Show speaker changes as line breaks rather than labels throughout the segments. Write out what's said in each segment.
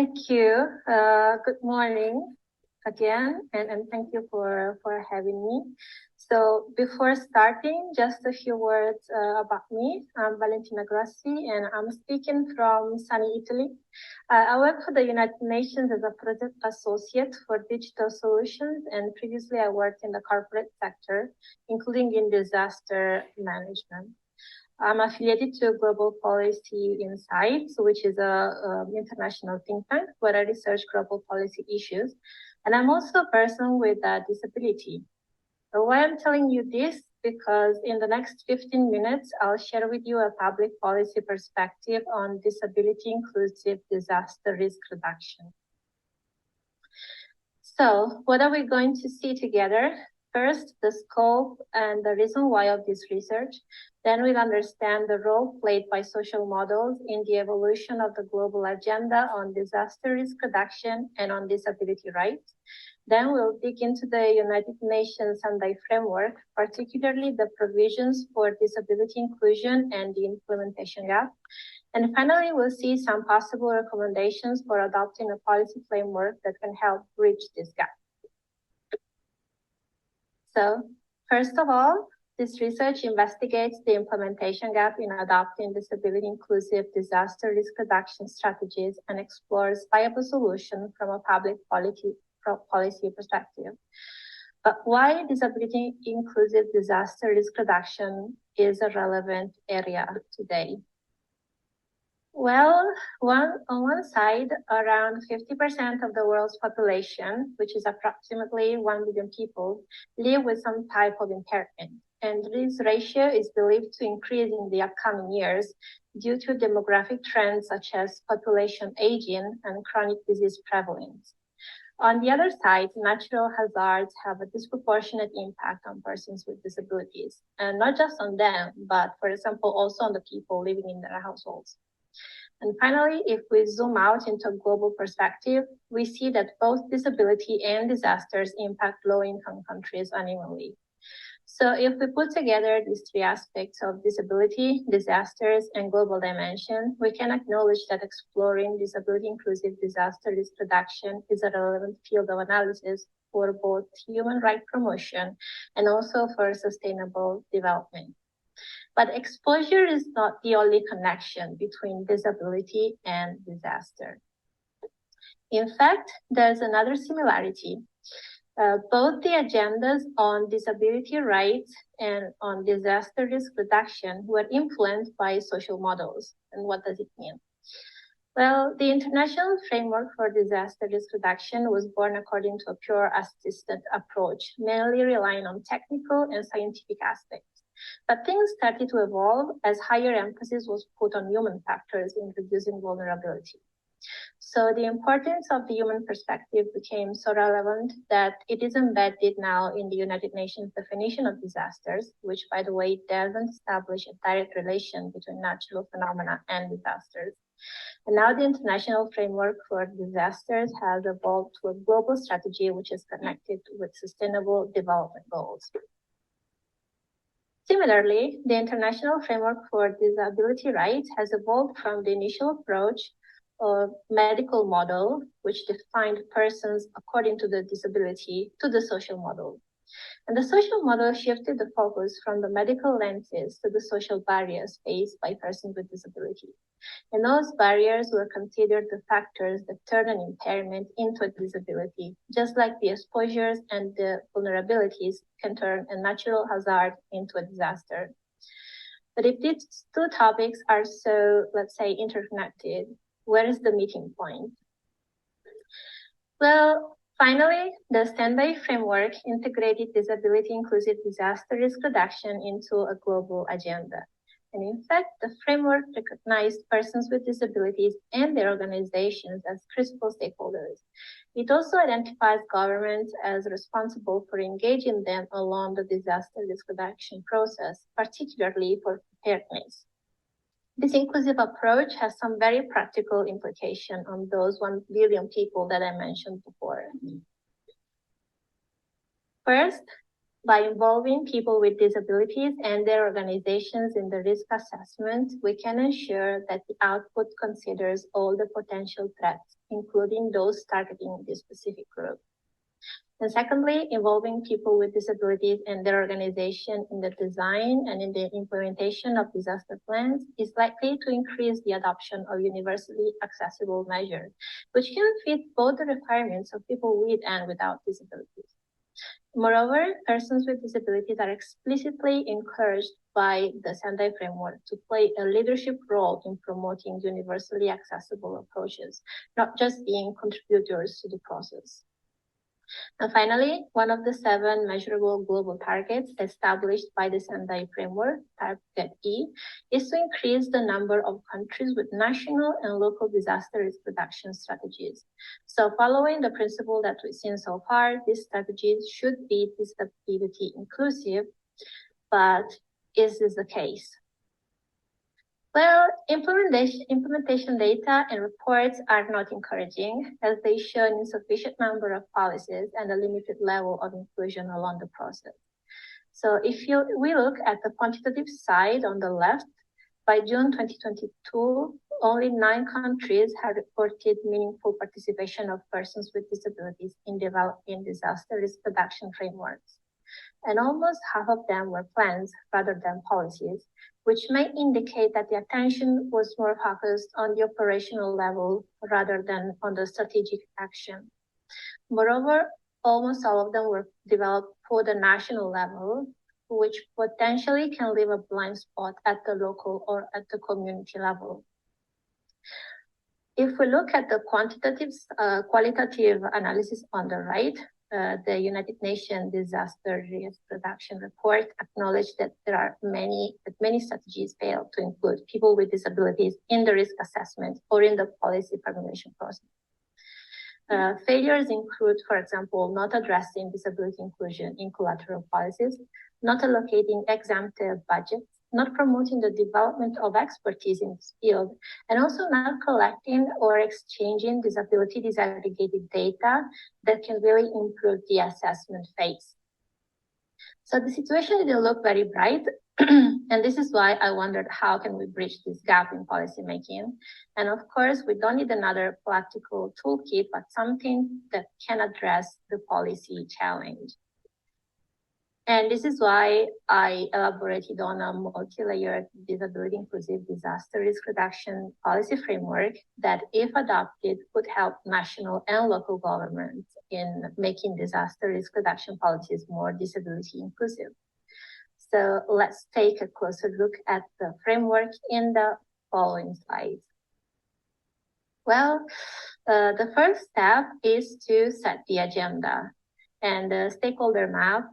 Thank you. Good morning again, and thank you for having me. So before starting, just a few words about me. I'm Valentina Grossi, and I'm speaking from sunny Italy. I work for the United Nations as a project associate for digital solutions, and previously I worked in the corporate sector, including in disaster management. I'm affiliated to Global Policy Insights, which is a international think tank where I research global policy issues. And I'm also a person with a disability. So why I'm telling you this? Because in the next 15 minutes, I'll share with you a public policy perspective on disability inclusive disaster risk reduction. So what are we going to see together? First, the scope and the reason why of this research. Then we'll understand the role played by social models in the evolution of the global agenda on disaster risk reduction and on disability rights. Then we'll dig into the United Nations Sendai framework, particularly the provisions for disability inclusion and the implementation gap. And finally, we'll see some possible recommendations for adopting a policy framework that can help bridge this gap. So first of all, this research investigates the implementation gap in adopting disability-inclusive disaster risk reduction strategies and explores viable solutions from a public policy perspective. But why disability-inclusive disaster risk reduction is a relevant area today? Well, on one side, around 50% of the world's population, which is approximately 1 billion people, live with some type of impairment. And this ratio is believed to increase in the upcoming years due to demographic trends such as population aging and chronic disease prevalence. On the other side, natural hazards have a disproportionate impact on persons with disabilities, and not just on them, but for example, also on the people living in their households. And finally, if we zoom out into a global perspective, we see that both disability and disasters impact low-income countries unevenly. So if we put together these three aspects of disability, disasters, and global dimension, we can acknowledge that exploring disability-inclusive disaster risk reduction is a relevant field of analysis for both human rights promotion and also for sustainable development. But exposure is not the only connection between disability and disaster. In fact, there's another similarity. Both the agendas on disability rights and on disaster risk reduction were influenced by social models. And what does it mean? Well, the International Framework for Disaster Risk Reduction was born according to a pure assisted approach, mainly relying on technical and scientific aspects. But things started to evolve as higher emphasis was put on human factors in reducing vulnerability. So the importance of the human perspective became so relevant that it is embedded now in the United Nations definition of disasters, which, by the way, doesn't establish a direct relation between natural phenomena and disasters. And now the International Framework for Disasters has evolved to a global strategy which is connected with sustainable development goals. Similarly, the International Framework for Disability Rights has evolved from the initial approach of medical model, which defined persons according to the disability, to the social model. And the social model shifted the focus from the medical lenses to the social barriers faced by persons with disability. And those barriers were considered the factors that turn an impairment into a disability, just like the exposures and the vulnerabilities can turn a natural hazard into a disaster. But if these two topics are so, let's say, interconnected, where is the meeting point? Well, finally, the Sendai framework integrated disability-inclusive disaster risk reduction into a global agenda. And in fact, the framework recognized persons with disabilities and their organizations as critical stakeholders. It also identifies governments as responsible for engaging them along the disaster risk reduction process, particularly for preparedness. This inclusive approach has some very practical implication on those 1 billion people that I mentioned before. First, By involving people with disabilities and their organizations in the risk assessment, we can ensure that the output considers all the potential threats, including those targeting this specific group. And secondly, involving people with disabilities and their organization in the design and in the implementation of disaster plans is likely to increase the adoption of universally accessible measures, which can fit both the requirements of people with and without disabilities. Moreover, persons with disabilities are explicitly encouraged by the Sendai framework to play a leadership role in promoting universally accessible approaches, not just being contributors to the process. And finally, one of the 7 measurable global targets established by the Sendai framework, Target E, is to increase the number of countries with national and local disaster risk reduction strategies. So following the principle that we've seen so far, these strategies should be disability inclusive, but is this the case? Well, implementation data and reports are not encouraging, as they show an insufficient number of policies and a limited level of inclusion along the process. So if we look at the quantitative side on the left, by June 2022, only 9 countries had reported meaningful participation of persons with disabilities in developing disaster risk reduction frameworks. And almost half of them were plans rather than policies, which may indicate that the attention was more focused on the operational level rather than on the strategic action. Moreover, almost all of them were developed for the national level, which potentially can leave a blind spot at the local or at the community level. If we look at the qualitative analysis on the right, the United Nations Disaster Risk Reduction Report acknowledged that many strategies fail to include people with disabilities in the risk assessment or in the policy formulation process. Failures include, for example, not addressing disability inclusion in collateral policies, not allocating exemptive budgets, not promoting the development of expertise in this field, and also not collecting or exchanging disability disaggregated data that can really improve the assessment phase. So the situation didn't look very bright, and this is why I wondered how can we bridge this gap in policymaking. And of course, we don't need another practical toolkit, but something that can address the policy challenge. And this is why I elaborated on a multi-layered disability inclusive disaster risk reduction policy framework that, if adopted, could help national and local governments in making disaster risk reduction policies more disability inclusive. So let's take a closer look at the framework in the following slides. Well, the first step is to set the agenda, and the stakeholder map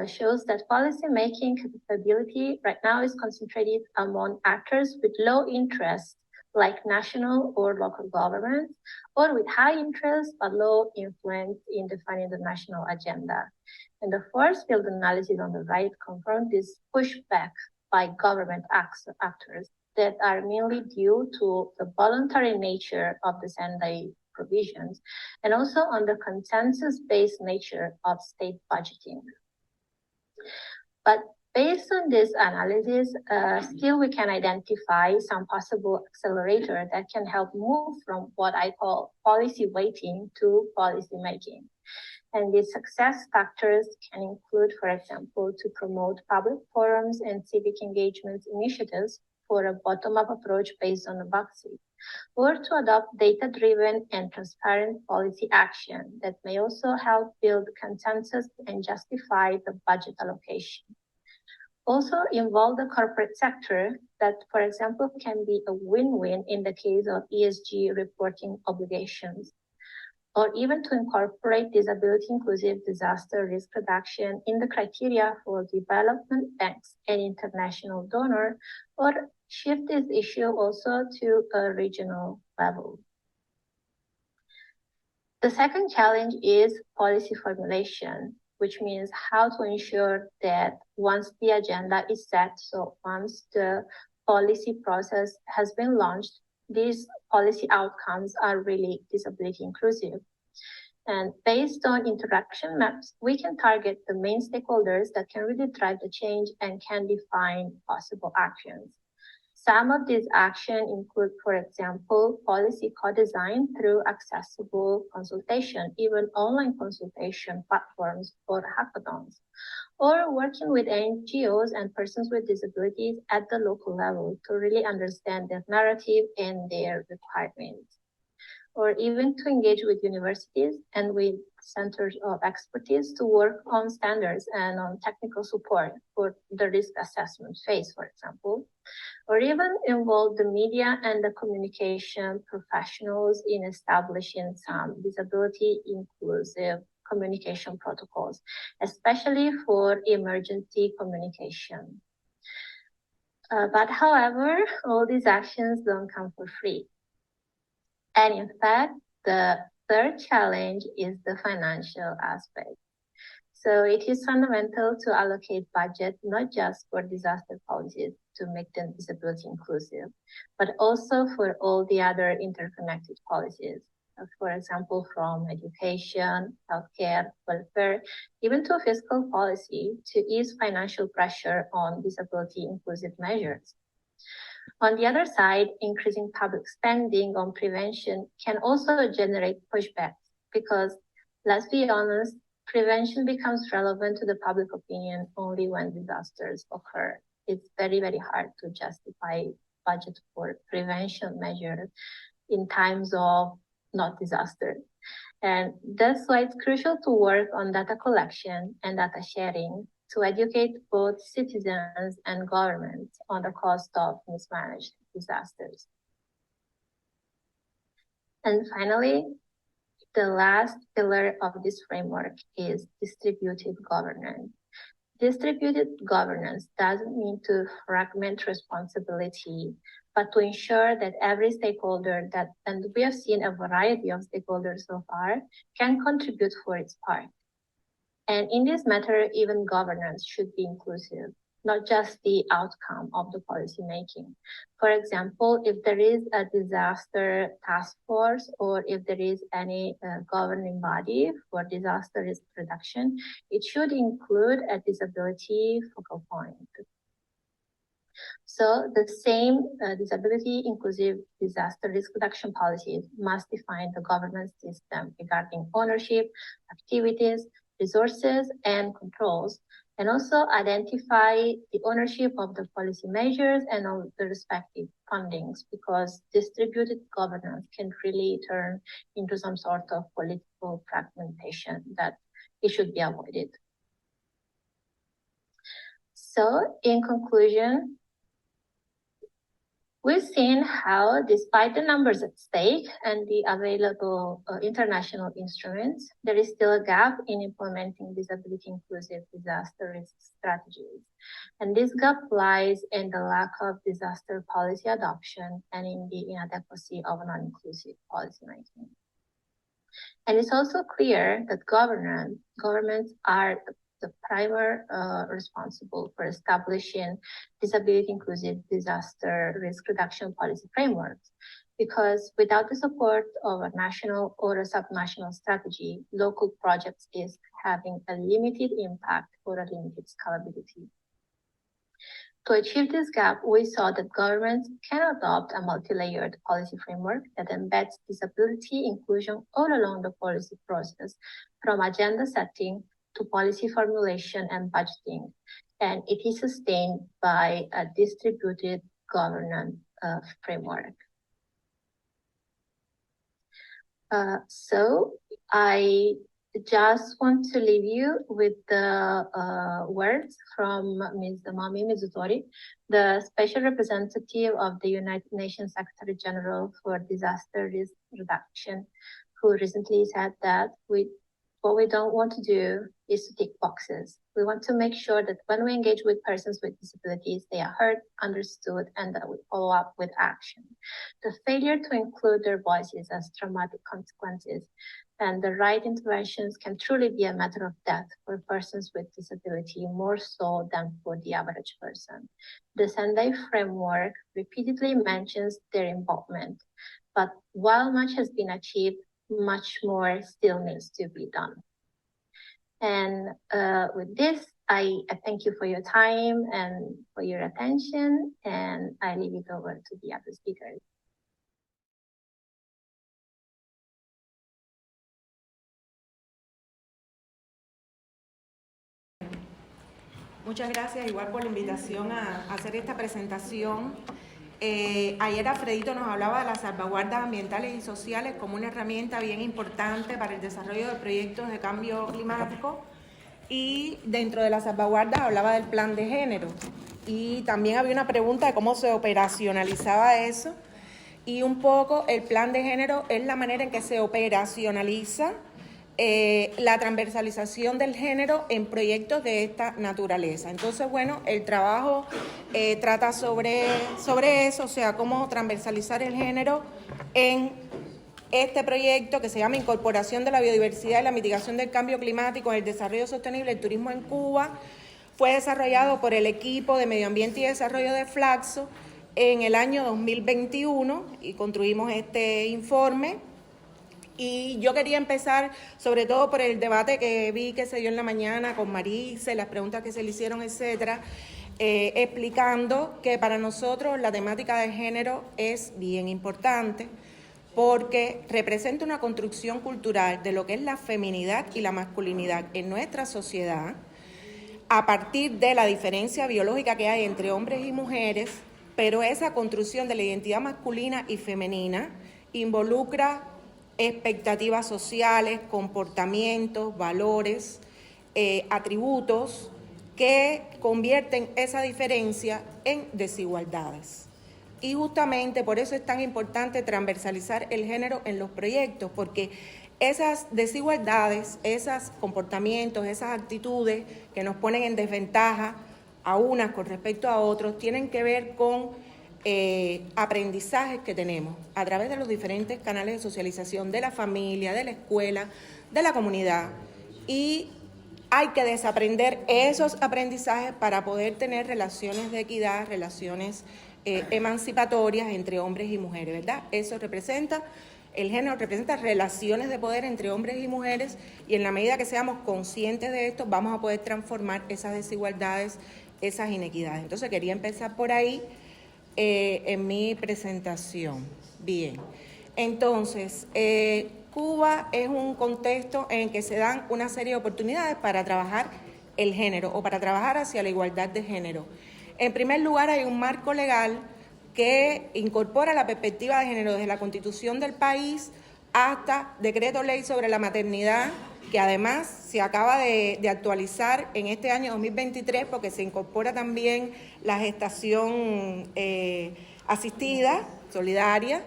shows that policy-making capability right now is concentrated among actors with low interest, like national or local governments, or with high interest but low influence in defining the national agenda. And the force field analysis on the right confirms this pushback by government actors that are mainly due to the voluntary nature of the Sendai provisions, and also on the consensus-based nature of state budgeting. But based on this analysis, still we can identify some possible accelerator that can help move from what I call policy waiting to policy making. And these success factors can include, for example, to promote public forums and civic engagement initiatives for a bottom-up approach based on a vaccine, or to adopt data-driven and transparent policy action that may also help build consensus and justify the budget allocation. Also involve the corporate sector that, for example, can be a win-win in the case of ESG reporting obligations, or even to incorporate disability inclusive disaster risk reduction in the criteria for development banks and international donors, or shift this issue also to a regional level. The second challenge is policy formulation, which means how to ensure that once the agenda is set, so once the policy process has been launched, these policy outcomes are really disability inclusive. And based on interaction maps, we can target the main stakeholders that can really drive the change and can define possible actions. Some of these actions include, for example, policy co-design through accessible consultation, even online consultation platforms or hackathons, or working with NGOs and persons with disabilities at the local level to really understand their narrative and their requirements, or even to engage with universities and with centers of expertise to work on standards and on technical support for the risk assessment phase, for example, or even involve the media and the communication professionals in establishing some disability inclusive communication protocols, especially for emergency communication. But however, all these actions don't come for free. And in fact, the third challenge is the financial aspect. So it is fundamental to allocate budget, not just for disaster policies to make them disability inclusive, but also for all the other interconnected policies. For example, from education, healthcare, welfare, even to fiscal policy to ease financial pressure on disability inclusive measures. On the other side, increasing public spending on prevention can also generate pushbacks because, let's be honest, prevention becomes relevant to the public opinion only when disasters occur. It's very, very hard to justify budget for prevention measures in times of not disaster. And that's why it's crucial to work on data collection and data sharing to educate both citizens and governments on the cost of mismanaged disasters. And finally, the last pillar of this framework is distributed governance. Distributed governance doesn't mean to fragment responsibility, but to ensure that every stakeholder and we have seen a variety of stakeholders so far, can contribute for its part. And in this matter, even governance should be inclusive, not just the outcome of the policy making. For example, if there is a disaster task force or if there is any governing body for disaster risk reduction, it should include a disability focal point. So the same disability inclusive disaster risk reduction policies must define the governance system regarding ownership, activities, resources, and controls, and also identify the ownership of the policy measures and of the respective fundings, because distributed governance can really turn into some sort of political fragmentation that it should be avoided. So in conclusion, we've seen how, despite the numbers at stake and the available international instruments, there is still a gap in implementing disability inclusive disaster risk strategies. And this gap lies in the lack of disaster policy adoption and in the inadequacy of non-inclusive policymaking. And it's also clear that governments are the primary responsible for establishing disability inclusive disaster risk reduction policy frameworks, because without the support of a national or a subnational strategy, local projects is having a limited impact or a limited scalability. To achieve this gap, we saw that governments can adopt a multi-layered policy framework that embeds disability inclusion all along the policy process, from agenda setting to policy formulation and budgeting, and it is sustained by a distributed governance framework. So I just want to leave you with the words from Ms. Mami Mizutori, the Special Representative of the United Nations Secretary General for Disaster Risk Reduction, who recently said that what we don't want to do is to tick boxes. We want to make sure that when we engage with persons with disabilities, they are heard, understood, and that we follow up with action. The failure to include their voices as traumatic consequences and the right interventions can truly be a matter of death for persons with disability, more so than for the average person. The Sendai framework repeatedly mentions their involvement, but while much has been achieved, much more still needs to be done. And with this, I thank you for your time and for your attention, and I leave it over to the other speakers.
Muchas gracias igual por la invitación a hacer esta presentación. Ayer Alfredito nos hablaba de las salvaguardas ambientales y sociales como una herramienta bien importante para el desarrollo de proyectos de cambio climático, y dentro de las salvaguardas hablaba del plan de género, y también había una pregunta de cómo se operacionalizaba eso, y un poco el plan de género es la manera en que se operacionaliza la transversalización del género en proyectos de esta naturaleza. Entonces, bueno, el trabajo trata sobre eso, o sea, cómo transversalizar el género en este proyecto que se llama Incorporación de la Biodiversidad y la Mitigación del Cambio Climático en el Desarrollo Sostenible del Turismo en Cuba. Fue desarrollado por el equipo de Medio Ambiente y Desarrollo de Flaxo en el año 2021 y construimos este informe. Y yo quería empezar sobre todo por el debate que vi que se dio en la mañana con Marisa, las preguntas que se le hicieron, etcétera, explicando que para nosotros la temática de género es bien importante porque representa una construcción cultural de lo que es la feminidad y la masculinidad en nuestra sociedad a partir de la diferencia biológica que hay entre hombres y mujeres, pero esa construcción de la identidad masculina y femenina involucra expectativas sociales, comportamientos, valores, atributos que convierten esa diferencia en desigualdades. Y justamente por eso es tan importante transversalizar el género en los proyectos, porque esas desigualdades, esos comportamientos, esas actitudes que nos ponen en desventaja a unas con respecto a otros, tienen que ver con aprendizajes que tenemos a través de los diferentes canales de socialización de la familia, de la escuela, de la comunidad, y hay que desaprender esos aprendizajes para poder tener relaciones de equidad, relaciones emancipatorias entre hombres y mujeres, ¿verdad? Eso representa, el género representa relaciones de poder entre hombres y mujeres, y en la medida que seamos conscientes de esto vamos a poder transformar esas desigualdades, esas inequidades. Entonces quería empezar por ahí en mi presentación. Bien, entonces, Cuba es un contexto en que se dan una serie de oportunidades para trabajar el género o para trabajar hacia la igualdad de género. En primer lugar, hay un marco legal que incorpora la perspectiva de género desde la Constitución del país hasta decreto ley sobre la maternidad, que además se acaba de actualizar en este año 2023 porque se incorpora también la gestación asistida, solidaria,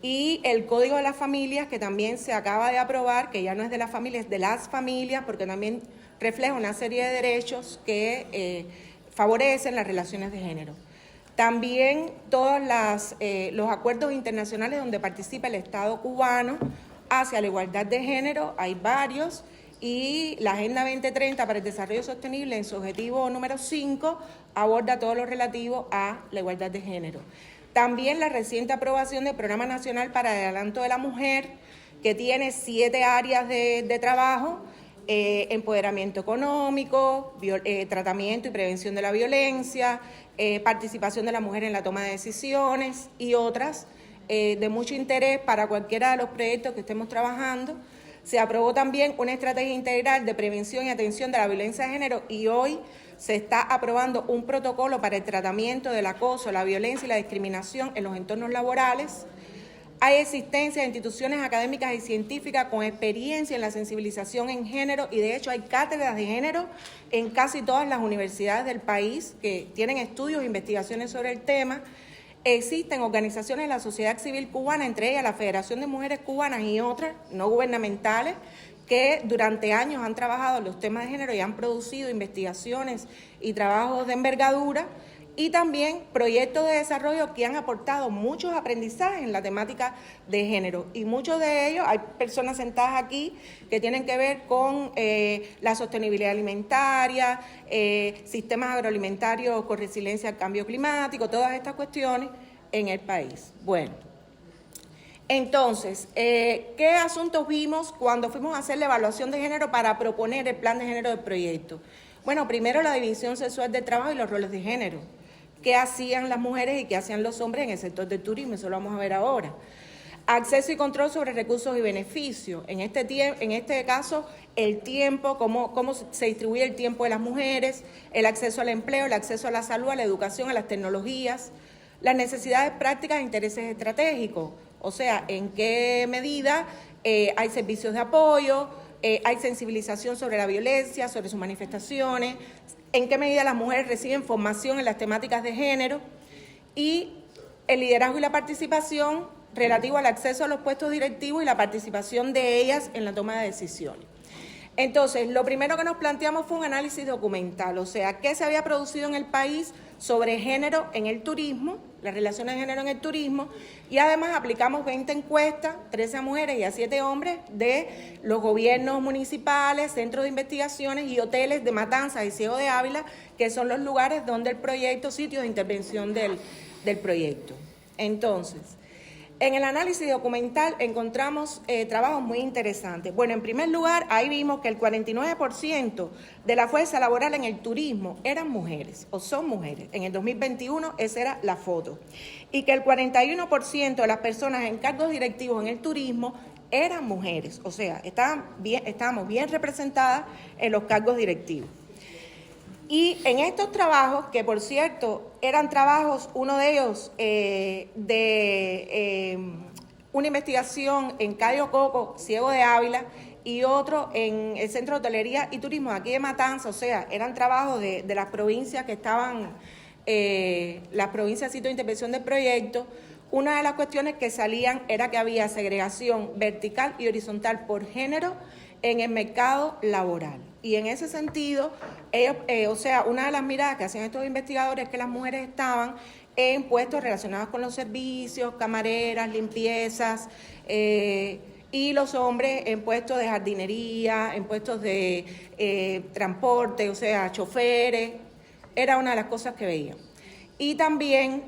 y el Código de las Familias, que también se acaba de aprobar, que ya no es de las familias, es de las familias, porque también refleja una serie de derechos que favorecen las relaciones de género. También todos los acuerdos internacionales donde participa el Estado cubano hacia la igualdad de género, hay varios, y la Agenda 2030 para el Desarrollo Sostenible en su objetivo número 5 aborda todo lo relativo a la igualdad de género. También la reciente aprobación del Programa Nacional para el Adelanto de la Mujer, que tiene 7 áreas de trabajo: empoderamiento económico, tratamiento y prevención de la violencia, participación de la mujer en la toma de decisiones y otras de mucho interés para cualquiera de los proyectos que estemos trabajando. Se aprobó también una estrategia integral de prevención y atención de la violencia de género, y hoy se está aprobando un protocolo para el tratamiento del acoso, la violencia y la discriminación en los entornos laborales. Hay existencia de instituciones académicas y científicas con experiencia en la sensibilización en género, y de hecho hay cátedras de género en casi todas las universidades del país que tienen estudios e investigaciones sobre el tema. Existen organizaciones de la sociedad civil cubana, entre ellas la Federación de Mujeres Cubanas y otras no gubernamentales, que durante años han trabajado en los temas de género y han producido investigaciones y trabajos de envergadura, y también proyectos de desarrollo que han aportado muchos aprendizajes en la temática de género, y muchos de ellos, hay personas sentadas aquí que tienen que ver con la sostenibilidad alimentaria, sistemas agroalimentarios con resiliencia al cambio climático, todas estas cuestiones en el país. Bueno, Entonces, ¿qué asuntos vimos cuando fuimos a hacer la evaluación de género para proponer el plan de género del proyecto? Bueno, primero la división sexual de trabajo y los roles de género. ¿Qué hacían las mujeres y qué hacían los hombres en el sector del turismo? Eso lo vamos a ver ahora. Acceso y control sobre recursos y beneficios. En este caso, el tiempo, cómo se distribuye el tiempo de las mujeres, el acceso al empleo, el acceso a la salud, a la educación, a las tecnologías, las necesidades prácticas e intereses estratégicos. O sea, en qué medida hay servicios de apoyo, hay sensibilización sobre la violencia, sobre sus manifestaciones, en qué medida las mujeres reciben formación en las temáticas de género y el liderazgo y la participación relativo al acceso a los puestos directivos y la participación de ellas en la toma de decisiones. Entonces, lo primero que nos planteamos fue un análisis documental, o sea, qué se había producido en el país sobre género en el turismo, las relaciones de género en el turismo, y además aplicamos 20 encuestas, 13 a mujeres y a 7 hombres, de los gobiernos municipales, centros de investigaciones y hoteles de Matanzas y Ciego de Ávila, que son los lugares donde el proyecto, sitios de intervención del proyecto. Entonces, en el análisis documental encontramos trabajos muy interesantes. Bueno, en primer lugar, ahí vimos que el 49% de la fuerza laboral en el turismo eran mujeres, o son mujeres. En el 2021 esa era la foto. Y que el 41% de las personas en cargos directivos en el turismo eran mujeres. O sea, estábamos bien representadas en los cargos directivos. Y en estos trabajos, que por cierto eran trabajos, uno de ellos una investigación en Cayo Coco, Ciego de Ávila, y otro en el Centro de Hotelería y Turismo aquí de Matanza, o sea, eran trabajos de las provincias que estaban, las provincias sitio de intervención del proyecto. Una de las cuestiones que salían era que había segregación vertical y horizontal por género en el mercado laboral. Y en ese sentido, ellos, o sea, una de las miradas que hacían estos investigadores es que las mujeres estaban en puestos relacionados con los servicios, camareras, limpiezas, y los hombres en puestos de jardinería, en puestos de transporte, o sea, choferes. Era una de las cosas que veían. Y también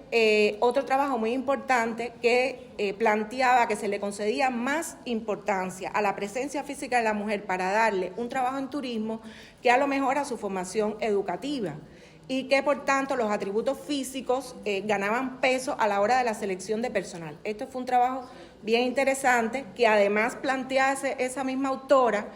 otro trabajo muy importante que planteaba que se le concedía más importancia a la presencia física de la mujer para darle un trabajo en turismo que a lo mejor a su formación educativa, y que por tanto los atributos físicos ganaban peso a la hora de la selección de personal. Esto fue un trabajo bien interesante que además plantea esa misma autora,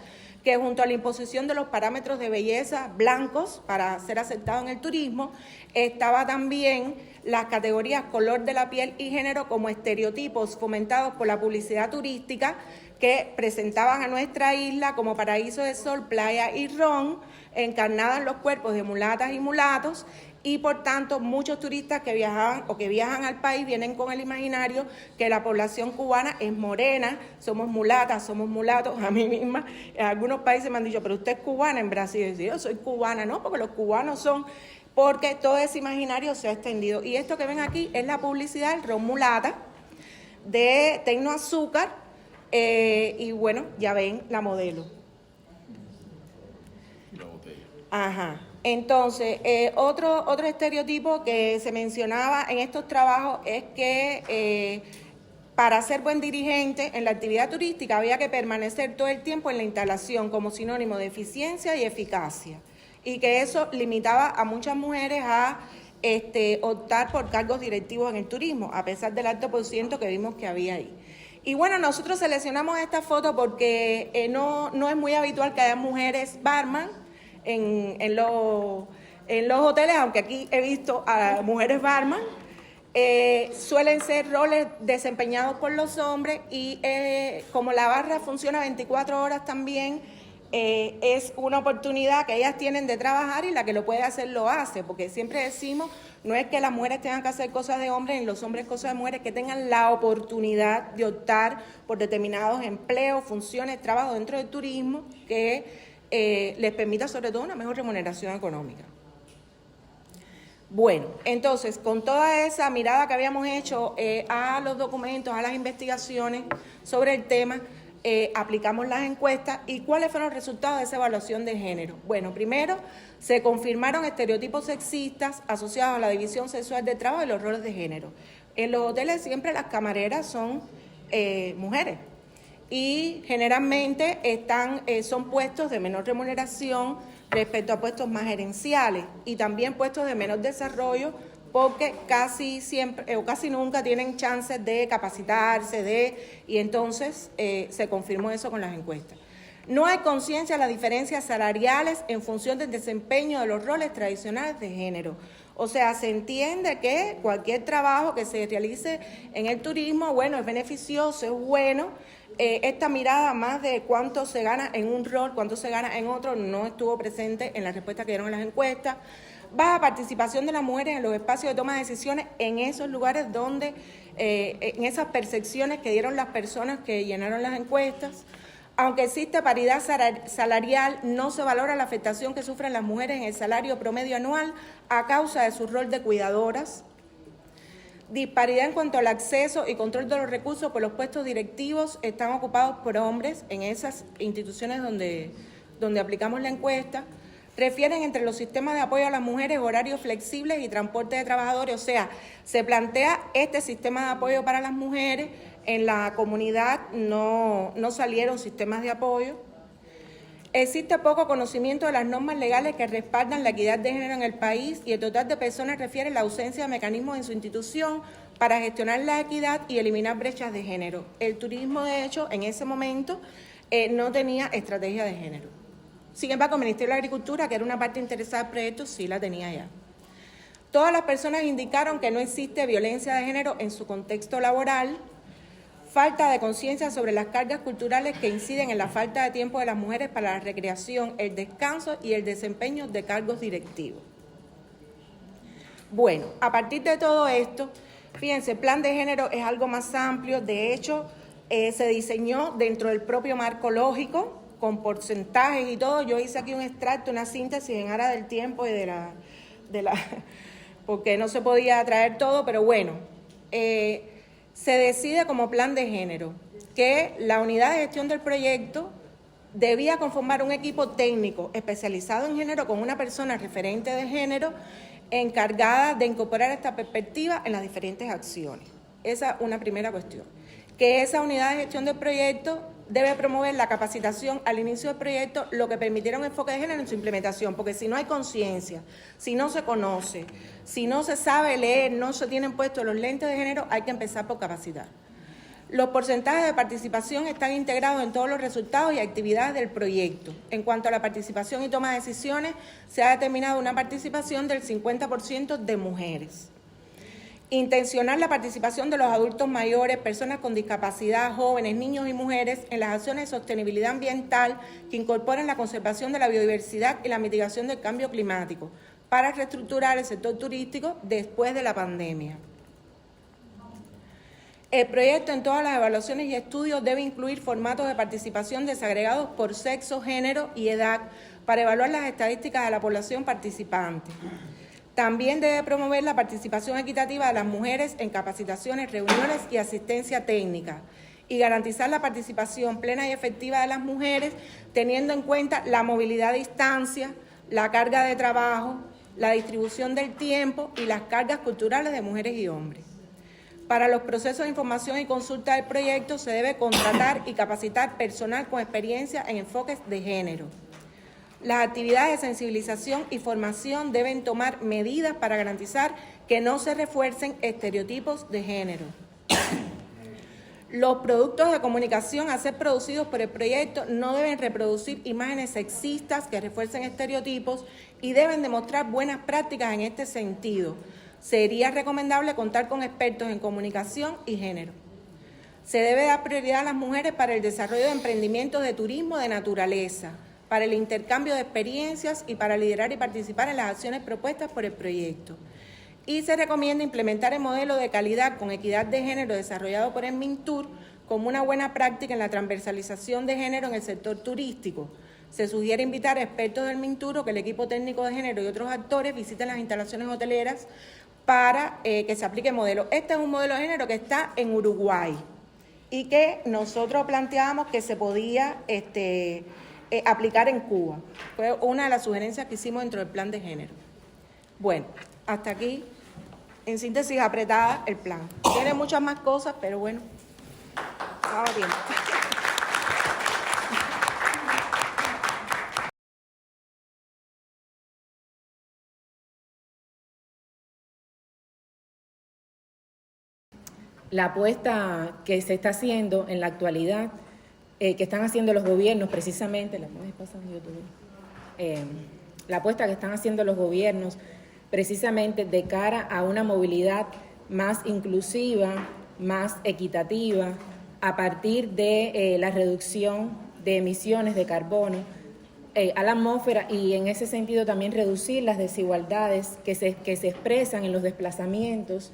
que junto a la imposición de los parámetros de belleza blancos para ser aceptado en el turismo, estaba también las categorías color de la piel y género como estereotipos fomentados por la publicidad turística que presentaban a nuestra isla como paraíso de sol, playa y ron, encarnadas en los cuerpos de mulatas y mulatos, y por tanto muchos turistas que viajaban o que viajan al país vienen con el imaginario que la población cubana es morena, somos mulatas, somos mulatos. A mí misma en algunos países me han dicho, pero usted es cubana. En Brasil, yo soy cubana, no, porque los cubanos son, porque todo ese imaginario se ha extendido. Y esto que ven aquí es la publicidad del ron mulata de Tecno Azúcar, y bueno, ya ven la modelo.
La botella.
Ajá. Entonces, otro estereotipo que se mencionaba en estos trabajos es que para ser buen dirigente en la actividad turística había que permanecer todo el tiempo en la instalación como sinónimo de eficiencia y eficacia, y que eso limitaba a muchas mujeres a optar por cargos directivos en el turismo, a pesar del alto por ciento que vimos que había ahí. Y bueno, nosotros seleccionamos esta foto porque no es muy habitual que haya mujeres barman en los hoteles, aunque aquí he visto a mujeres barman. Suelen ser roles desempeñados por los hombres, y como la barra funciona 24 horas también, es una oportunidad que ellas tienen de trabajar, y la que lo puede hacer lo hace, porque siempre decimos, no es que las mujeres tengan que hacer cosas de hombres, ni los hombres cosas de mujeres, que tengan la oportunidad de optar por determinados empleos, funciones, trabajo dentro del turismo que les permita sobre todo una mejor remuneración económica. Bueno, entonces, con toda esa mirada que habíamos hecho a los documentos, a las investigaciones sobre el tema, aplicamos las encuestas. ¿Y cuáles fueron los resultados de esa evaluación de género? Bueno, primero, se confirmaron estereotipos sexistas asociados a la división sexual de trabajo y los roles de género. En los hoteles siempre las camareras son mujeres. Y generalmente son puestos de menor remuneración respecto a puestos más gerenciales y también puestos de menor desarrollo porque casi siempre o casi nunca tienen chances de capacitarse y entonces se confirmó eso con las encuestas. No hay conciencia de las diferencias salariales en función del desempeño de los roles tradicionales de género. O sea, se entiende que cualquier trabajo que se realice en el turismo, bueno, es beneficioso, es bueno. Esta mirada más de cuánto se gana en un rol, cuánto se gana en otro, no estuvo presente en la respuesta que dieron en las encuestas. Baja participación de las mujeres en los espacios de toma de decisiones en esos lugares donde, en esas percepciones que dieron las personas que llenaron las encuestas. Aunque existe paridad salarial, no se valora la afectación que sufren las mujeres en el salario promedio anual a causa de su rol de cuidadoras. Disparidad en cuanto al acceso y control de los recursos por los puestos directivos están ocupados por hombres en esas instituciones donde aplicamos la encuesta. Refieren entre los sistemas de apoyo a las mujeres horarios flexibles y transporte de trabajadores. O sea, se plantea este sistema de apoyo para las mujeres. En la comunidad no salieron sistemas de apoyo. Existe poco conocimiento de las normas legales que respaldan la equidad de género en el país y el total de personas refiere la ausencia de mecanismos en su institución para gestionar la equidad y eliminar brechas de género. El turismo, de hecho, en ese momento no tenía estrategia de género. Sin embargo, el Ministerio de la Agricultura, que era una parte interesada del proyecto, sí la tenía ya. Todas las personas indicaron que no existe violencia de género en su contexto laboral. Falta de conciencia sobre las cargas culturales que inciden en la falta de tiempo de las mujeres para la recreación, el descanso y el desempeño de cargos directivos. Bueno, a partir de todo esto, fíjense, el plan de género es algo más amplio. De hecho, se diseñó dentro del propio marco lógico, con porcentajes y todo. Yo hice aquí un extracto, una síntesis en aras del tiempo y porque no se podía traer todo, pero bueno. Se decide como plan de género que la unidad de gestión del proyecto debía conformar un equipo técnico especializado en género con una persona referente de género encargada de incorporar esta perspectiva en las diferentes acciones. Esa es una primera cuestión. Que esa unidad de gestión del proyecto debe promover la capacitación al inicio del proyecto, lo que permitiera un enfoque de género en su implementación, porque si no hay conciencia, si no se conoce, si no se sabe leer, no se tienen puestos los lentes de género, hay que empezar por capacitar. Los porcentajes de participación están integrados en todos los resultados y actividades del proyecto. En cuanto a la participación y toma de decisiones, se ha determinado una participación del 50% de mujeres. Intencionar la participación de los adultos mayores, personas con discapacidad, jóvenes, niños y mujeres en las acciones de sostenibilidad ambiental que incorporen la conservación de la biodiversidad y la mitigación del cambio climático para reestructurar el sector turístico después de la pandemia. El proyecto en todas las evaluaciones y estudios debe incluir formatos de participación desagregados por sexo, género y edad para evaluar las estadísticas de la población participante. También debe promover la participación equitativa de las mujeres en capacitaciones, reuniones y asistencia técnica y garantizar la participación plena y efectiva de las mujeres teniendo en cuenta la movilidad a distancia, la carga de trabajo, la distribución del tiempo y las cargas culturales de mujeres y hombres. Para los procesos de información y consulta del proyecto se debe contratar y capacitar personal con experiencia en enfoques de género. Las actividades de sensibilización y formación deben tomar medidas para garantizar que no se refuercen estereotipos de género. Los productos de comunicación a ser producidos por el proyecto no deben reproducir imágenes sexistas que refuercen estereotipos y deben demostrar buenas prácticas en este sentido. Sería recomendable contar con expertos en comunicación y género. Se debe dar prioridad a las mujeres para el desarrollo de emprendimientos de turismo de naturaleza, para el intercambio de experiencias y para liderar y participar en las acciones propuestas por el proyecto. Y se recomienda implementar el modelo de calidad con equidad de género desarrollado por el MINTUR como una buena práctica en la transversalización de género en el sector turístico. Se sugiere invitar a expertos del MINTUR o que el equipo técnico de género y otros actores visiten las instalaciones hoteleras para que se aplique el modelo. Este es un modelo de género que está en Uruguay y que nosotros planteábamos que se podía aplicar en Cuba. Fue una de las sugerencias que hicimos dentro del plan de género. Bueno, hasta aquí, en síntesis apretada, el plan. Tiene muchas más cosas, pero bueno. Vamos bien.
La apuesta que se está haciendo en la actualidad, que están haciendo los gobiernos precisamente, la apuesta que están haciendo los gobiernos precisamente de cara a una movilidad más inclusiva, más equitativa, a partir de la reducción de emisiones de carbono a la atmósfera y en ese sentido también reducir las desigualdades que se expresan en los desplazamientos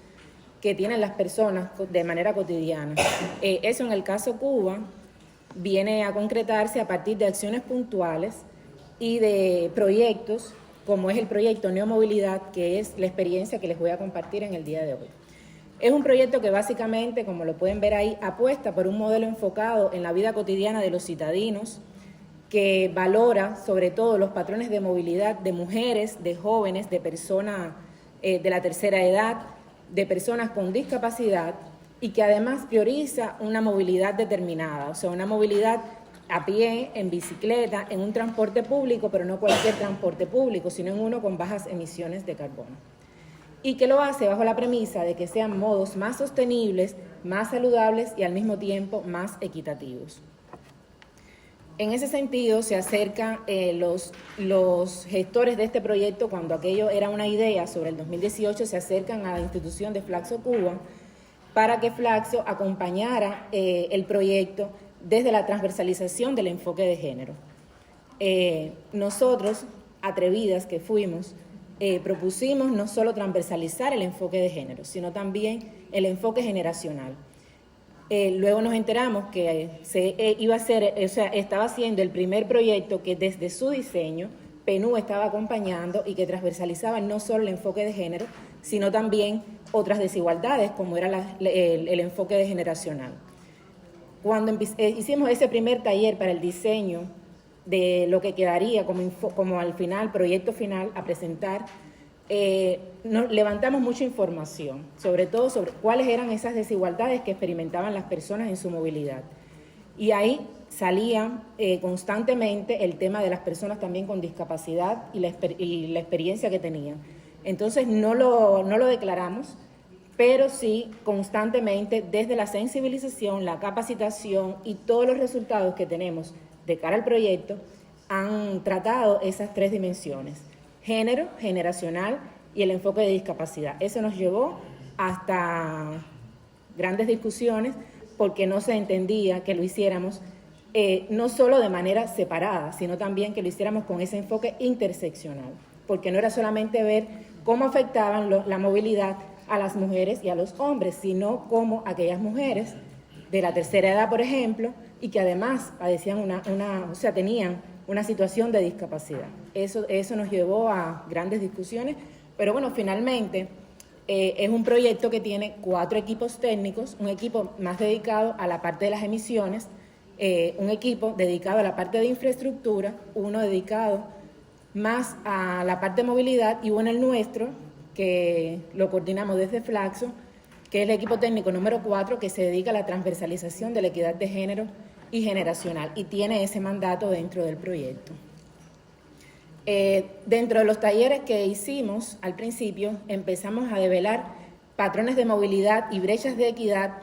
que tienen las personas de manera cotidiana. Eso en el caso Cuba viene a concretarse a partir de acciones puntuales y de proyectos, como es el proyecto Neomovilidad, que es la experiencia que les voy a compartir en el día de hoy. Es un proyecto que básicamente, como lo pueden ver ahí, apuesta por un modelo enfocado en la vida cotidiana de los citadinos, que valora sobre todo los patrones de movilidad de mujeres, de jóvenes, de personas de la tercera edad, de personas con discapacidad y que además prioriza una movilidad determinada, o sea, una movilidad a pie, en bicicleta, en un transporte público, pero no cualquier transporte público, sino en uno con bajas emisiones de carbono. Y que lo hace bajo la premisa de que sean modos más sostenibles, más saludables y al mismo tiempo más equitativos. En ese sentido se acercan los gestores de este proyecto, cuando aquello era una idea sobre el 2018, se acercan a la institución de Flaxo Cuba para que Flaxo acompañara el proyecto desde la transversalización del enfoque de género. Nosotros, atrevidas que fuimos, propusimos no solo transversalizar el enfoque de género, sino también el enfoque generacional. Luego nos enteramos que estaba haciendo el primer proyecto que desde su diseño PNUD estaba acompañando y que transversalizaba no solo el enfoque de género, sino también otras desigualdades, como era el enfoque de generacional. Cuando hicimos ese primer taller para el diseño de lo que quedaría como al final, proyecto final a presentar, nos levantamos mucha información, sobre todo sobre cuáles eran esas desigualdades que experimentaban las personas en su movilidad. Y ahí salía constantemente el tema de las personas también con discapacidad y la experiencia que tenían. Entonces no lo declaramos, pero sí constantemente desde la sensibilización, la capacitación y todos los resultados que tenemos de cara al proyecto han tratado esas tres dimensiones: género, generacional y el enfoque de discapacidad. Eso nos llevó hasta grandes discusiones porque no se entendía que lo hiciéramos no solo de manera separada, sino también que lo hiciéramos con ese enfoque interseccional, porque no era solamente ver cómo afectaban la movilidad a las mujeres y a los hombres, sino cómo aquellas mujeres de la tercera edad, por ejemplo, y que además padecían tenían una situación de discapacidad. Eso nos llevó a grandes discusiones, pero bueno, finalmente es un proyecto que tiene 4 equipos técnicos, un equipo más dedicado a la parte de las emisiones, un equipo dedicado a la parte de infraestructura, uno dedicado más a la parte de movilidad y uno el nuestro, que lo coordinamos desde Flaxo, que es el equipo técnico número 4, que se dedica a la transversalización de la equidad de género y generacional, y tiene ese mandato dentro del proyecto. Dentro de los talleres que hicimos al principio, empezamos a develar patrones de movilidad y brechas de equidad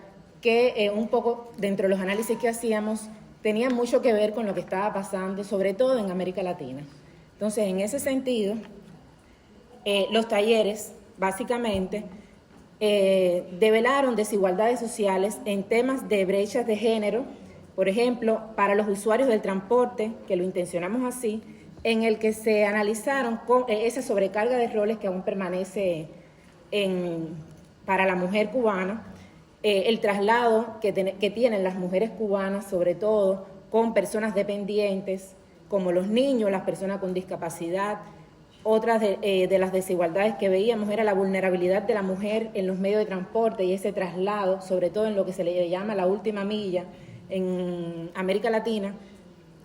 que un poco dentro de los análisis que hacíamos tenían mucho que ver con lo que estaba pasando, sobre todo en América Latina. Entonces, en ese sentido, los talleres básicamente develaron desigualdades sociales en temas de brechas de género, por ejemplo, para los usuarios del transporte, que lo intencionamos así, en el que se analizaron esa sobrecarga de roles que aún permanece para la mujer cubana, el traslado que tienen las mujeres cubanas, sobre todo con personas dependientes, como los niños, las personas con discapacidad. Otras de las desigualdades que veíamos era la vulnerabilidad de la mujer en los medios de transporte y ese traslado, sobre todo en lo que se le llama la última milla en América Latina,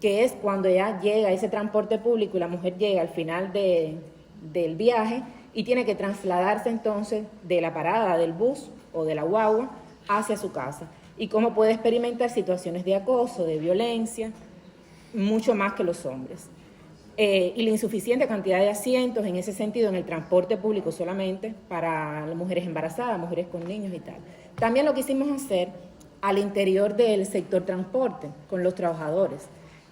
que es cuando ya llega ese transporte público y la mujer llega al final del viaje y tiene que trasladarse entonces de la parada del bus o de la guagua hacia su casa. y cómo puede experimentar situaciones de acoso, de violencia, mucho más que los hombres. Y la insuficiente cantidad de asientos en ese sentido en el transporte público solamente para las mujeres embarazadas, mujeres con niños y tal. También lo quisimos hacer al interior del sector transporte, con los trabajadores.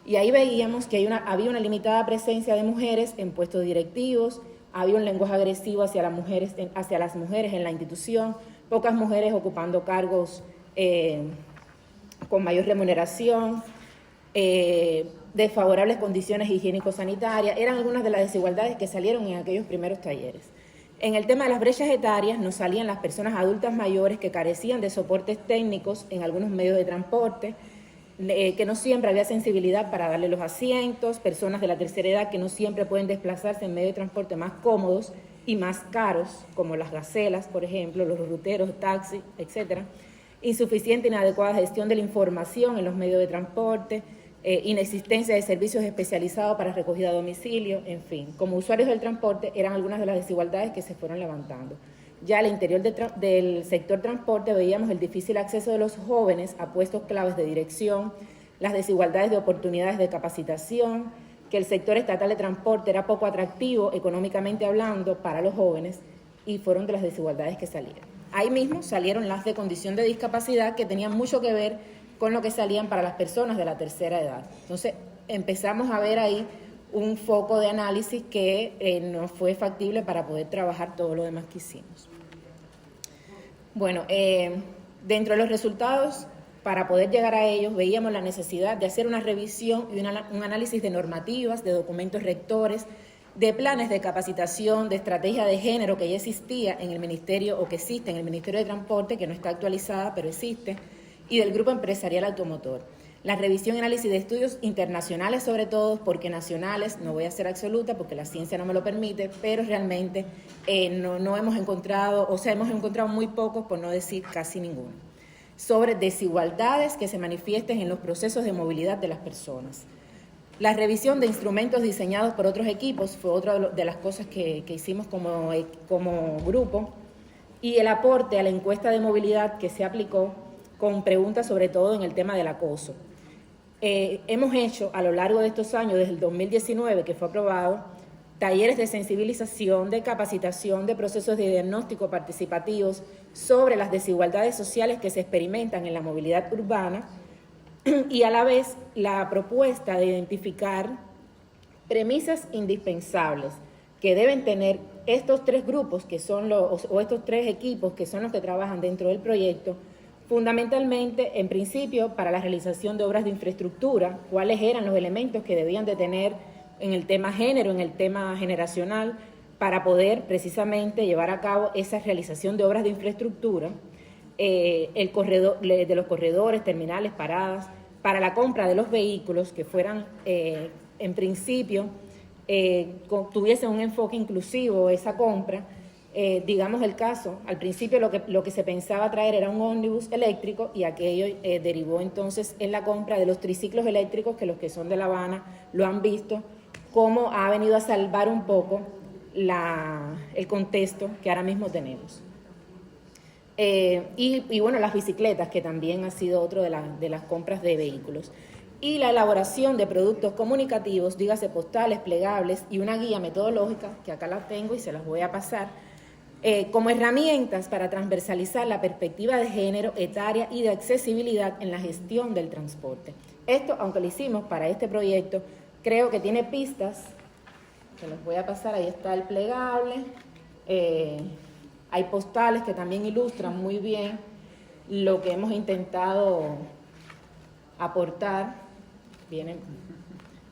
Y ahí veíamos que había una limitada presencia de mujeres en puestos directivos, había un lenguaje agresivo hacia las mujeres en la institución, pocas mujeres ocupando cargos con mayor remuneración, desfavorables condiciones higiénico-sanitarias, eran algunas de las desigualdades que salieron en aquellos primeros talleres. En el tema de las brechas etarias nos salían las personas adultas mayores que carecían de soportes técnicos en algunos medios de transporte, que no siempre había sensibilidad para darle los asientos, personas de la tercera edad que no siempre pueden desplazarse en medios de transporte más cómodos y más caros, como las gacelas, por ejemplo, los ruteros, taxis, etc. Insuficiente e inadecuada gestión de la información en los medios de transporte, inexistencia de servicios especializados para recogida a domicilio, en fin. Como usuarios del transporte eran algunas de las desigualdades que se fueron levantando. Ya al interior del sector transporte veíamos el difícil acceso de los jóvenes a puestos claves de dirección, las desigualdades de oportunidades de capacitación, que el sector estatal de transporte era poco atractivo económicamente hablando para los jóvenes y fueron de las desigualdades que salieron. Ahí mismo salieron las de condición de discapacidad que tenían mucho que ver con lo que salían para las personas de la tercera edad. Entonces empezamos a ver ahí un foco de análisis que no fue factible para poder trabajar todo lo demás que hicimos. Bueno, dentro de los resultados, para poder llegar a ellos, veíamos la necesidad de hacer una revisión y un análisis de normativas, de documentos rectores, de planes de capacitación, de estrategia de género que ya existía en el Ministerio o que existe en el Ministerio de Transporte, que no está actualizada, pero existe, y del Grupo Empresarial Automotor. La revisión y análisis de estudios internacionales sobre todo, porque nacionales no voy a ser absoluta porque la ciencia no me lo permite, pero realmente no hemos encontrado, o sea, hemos encontrado muy pocos, por no decir casi ninguno, sobre desigualdades que se manifiesten en los procesos de movilidad de las personas. La revisión de instrumentos diseñados por otros equipos fue otra de las cosas que hicimos como grupo, y el aporte a la encuesta de movilidad que se aplicó con preguntas sobre todo en el tema del acoso. Hemos hecho a lo largo de estos años, desde el 2019 que fue aprobado, talleres de sensibilización, de capacitación, de procesos de diagnóstico participativos sobre las desigualdades sociales que se experimentan en la movilidad urbana y a la vez la propuesta de identificar premisas indispensables que deben tener estos tres grupos que son o estos tres equipos que son los que trabajan dentro del proyecto, fundamentalmente, en principio, para la realización de obras de infraestructura, cuáles eran los elementos que debían de tener en el tema género, en el tema generacional, para poder precisamente llevar a cabo esa realización de obras de infraestructura, el corredor, de los corredores, terminales, paradas, para la compra de los vehículos que fueran, en principio, tuviesen un enfoque inclusivo esa compra. Digamos el caso, al principio lo que se pensaba traer era un ómnibus eléctrico y aquello derivó entonces en la compra de los triciclos eléctricos, que los que son de La Habana lo han visto, cómo ha venido a salvar un poco el contexto que ahora mismo tenemos. Y bueno, las bicicletas, que también ha sido otro de las compras de vehículos. Y la elaboración de productos comunicativos, dígase postales, plegables y una guía metodológica, que acá la tengo y se las voy a pasar, como herramientas para transversalizar la perspectiva de género, etaria y de accesibilidad en la gestión del transporte. Esto, aunque lo hicimos para este proyecto, creo que tiene pistas, se los voy a pasar, ahí está el plegable, hay postales que también ilustran muy bien lo que hemos intentado aportar, vienen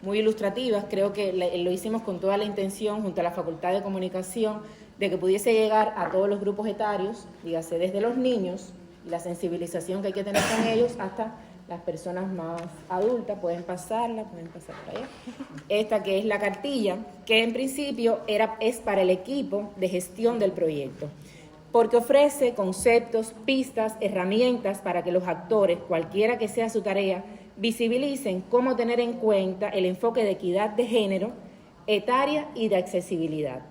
muy ilustrativas, creo que lo hicimos con toda la intención junto a la Facultad de Comunicación de que pudiese llegar a todos los grupos etarios, dígase desde los niños y la sensibilización que hay que tener con ellos hasta las personas más adultas. Pueden pasarla, pueden pasar para allá. Esta que es la cartilla, que en principio es para el equipo de gestión del proyecto, porque ofrece conceptos, pistas, herramientas para que los actores, cualquiera que sea su tarea, visibilicen cómo tener en cuenta el enfoque de equidad de género, etaria y de accesibilidad.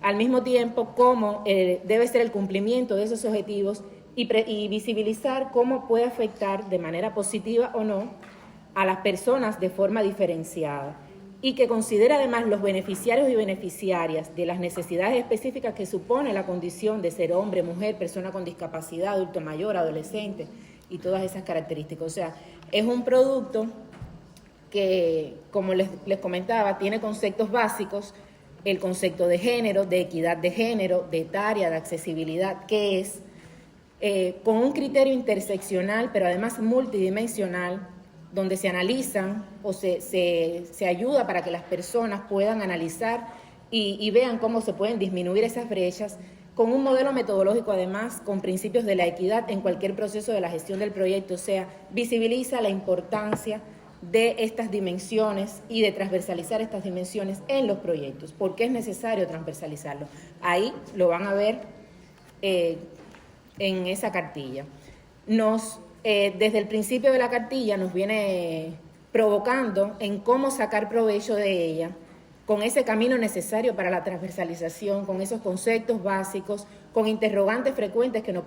Al mismo tiempo, cómo debe ser el cumplimiento de esos objetivos y visibilizar cómo puede afectar de manera positiva o no a las personas de forma diferenciada, y que considera además los beneficiarios y beneficiarias de las necesidades específicas que supone la condición de ser hombre, mujer, persona con discapacidad, adulto mayor, adolescente y todas esas características. O sea, es un producto que, como les comentaba, tiene conceptos básicos: el concepto de género, de equidad de género, de etaria, de accesibilidad, que es con un criterio interseccional, pero además multidimensional, donde se analizan o se ayuda para que las personas puedan analizar y vean cómo se pueden disminuir esas brechas, con un modelo metodológico además, con principios de la equidad en cualquier proceso de la gestión del proyecto. O sea, visibiliza la importancia de estas dimensiones y de transversalizar estas dimensiones en los proyectos, porque es necesario transversalizarlo. Ahí lo van a ver en esa cartilla. Desde el principio de la cartilla nos viene provocando en cómo sacar provecho de ella, con ese camino necesario para la transversalización, con esos conceptos básicos, con interrogantes frecuentes que nos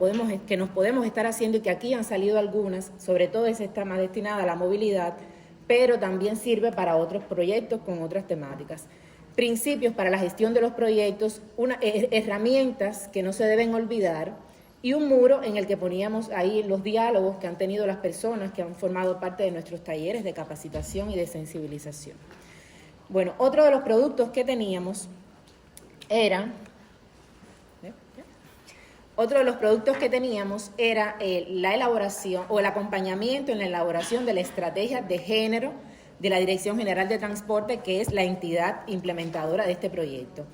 podemos estar haciendo, y que aquí han salido algunas. Sobre todo esa está más destinada a la movilidad, pero también sirve para otros proyectos con otras temáticas. Principios para la gestión de los proyectos, herramientas que no se deben olvidar, y un muro en el que poníamos ahí los diálogos que han tenido las personas que han formado parte de nuestros talleres de capacitación y de sensibilización. Bueno, otro de los productos que teníamos era la elaboración o el acompañamiento en la elaboración de la estrategia de género de la Dirección General de Transporte, que es la entidad implementadora de este proyecto.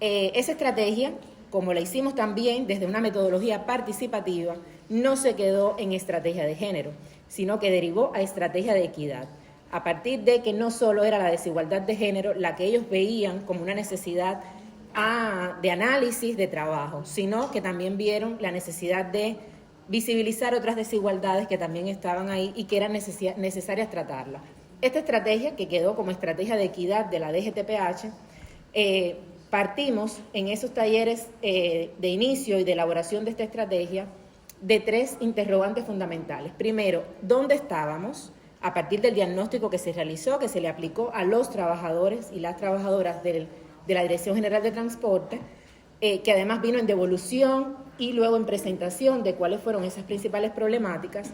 Esa estrategia, como la hicimos también desde una metodología participativa, no se quedó en estrategia de género, sino que derivó a estrategia de equidad, a partir de que no solo era la desigualdad de género la que ellos veían como una necesidad de análisis de trabajo, sino que también vieron la necesidad de visibilizar otras desigualdades que también estaban ahí y que eran necesarias tratarlas. Esta estrategia, que quedó como estrategia de equidad de la DGTPH, partimos en esos talleres de inicio y de elaboración de esta estrategia de 3 interrogantes fundamentales. Primero, ¿dónde estábamos? A partir del diagnóstico que se realizó, que se le aplicó a los trabajadores y las trabajadoras de la Dirección General de Transporte, que además vino en devolución y luego en presentación de cuáles fueron esas principales problemáticas,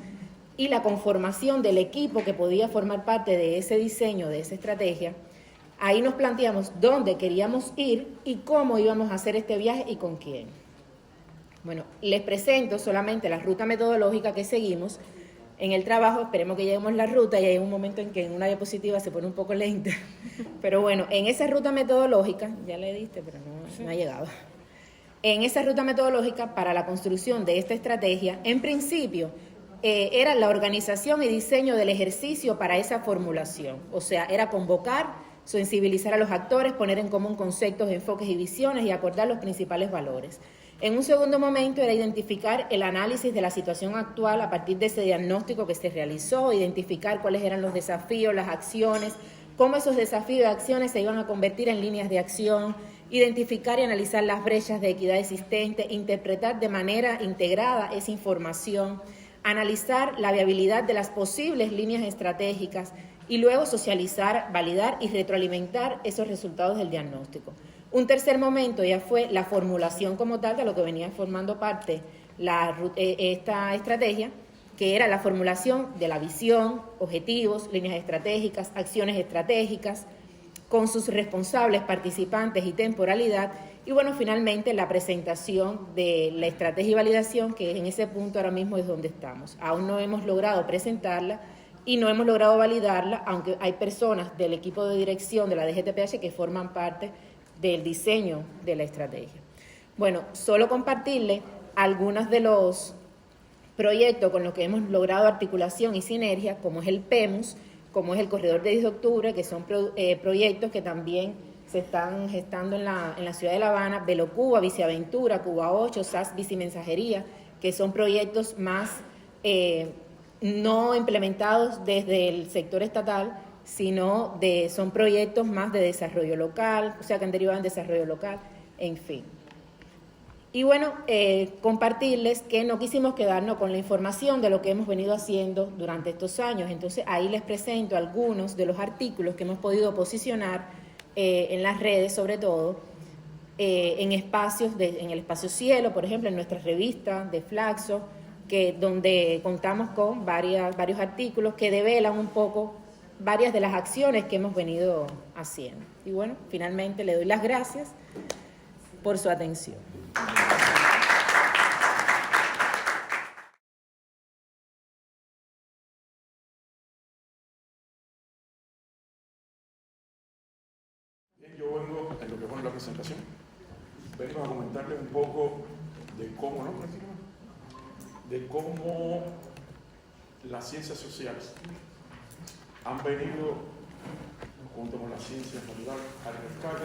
y la conformación del equipo que podía formar parte de ese diseño, de esa estrategia. Ahí nos planteamos dónde queríamos ir y cómo íbamos a hacer este viaje y con quién. Bueno, les presento solamente la ruta metodológica que seguimos en el trabajo. Esperemos que lleguemos a la ruta, y hay un momento en que en una diapositiva se pone un poco lenta. Pero bueno, en esa ruta metodológica, ya le diste, pero no ha llegado. En esa ruta metodológica para la construcción de esta estrategia, en principio, era la organización y diseño del ejercicio para esa formulación. O sea, era convocar, sensibilizar a los actores, poner en común conceptos, enfoques y visiones y acordar los principales valores. En un segundo momento era identificar el análisis de la situación actual a partir de ese diagnóstico que se realizó, identificar cuáles eran los desafíos, las acciones, cómo esos desafíos y acciones se iban a convertir en líneas de acción, identificar y analizar las brechas de equidad existentes, interpretar de manera integrada esa información, analizar la viabilidad de las posibles líneas estratégicas y luego socializar, validar y retroalimentar esos resultados del diagnóstico. Un tercer momento ya fue la formulación como tal de lo que venía formando parte esta estrategia, que era la formulación de la visión, objetivos, líneas estratégicas, acciones estratégicas, con sus responsables, participantes y temporalidad. Y bueno, finalmente la presentación de la estrategia y validación, que en ese punto ahora mismo es donde estamos. Aún no hemos logrado presentarla y no hemos logrado validarla, aunque hay personas del equipo de dirección de la DGTPH que forman parte del diseño de la estrategia. Bueno, solo compartirles algunos de los proyectos con los que hemos logrado articulación y sinergia, como es el PEMUS, como es el Corredor de 10 de Octubre, que son proyectos que también se están gestando en la ciudad de La Habana, Velocuba, Biciaventura, Cuba 8, SAS Bicimensajería, que son proyectos más no implementados desde el sector estatal, sino son proyectos más de desarrollo local, o sea, que han derivado en desarrollo local, en fin. Y bueno, compartirles que no quisimos quedarnos con la información de lo que hemos venido haciendo durante estos años. Entonces, ahí les presento algunos de los artículos que hemos podido posicionar en las redes, sobre todo, en espacios, en el espacio Cielo, por ejemplo, en nuestra revista de Flaxo, donde contamos con varios artículos que develan un poco varias de las acciones que hemos venido haciendo. Y bueno, finalmente le doy las gracias por su atención.
Bien, yo vengo, en lo que pone la presentación, vengo a comentarles un poco de cómo, de cómo las ciencias sociales han venido, junto con las ciencias naturales, al rescate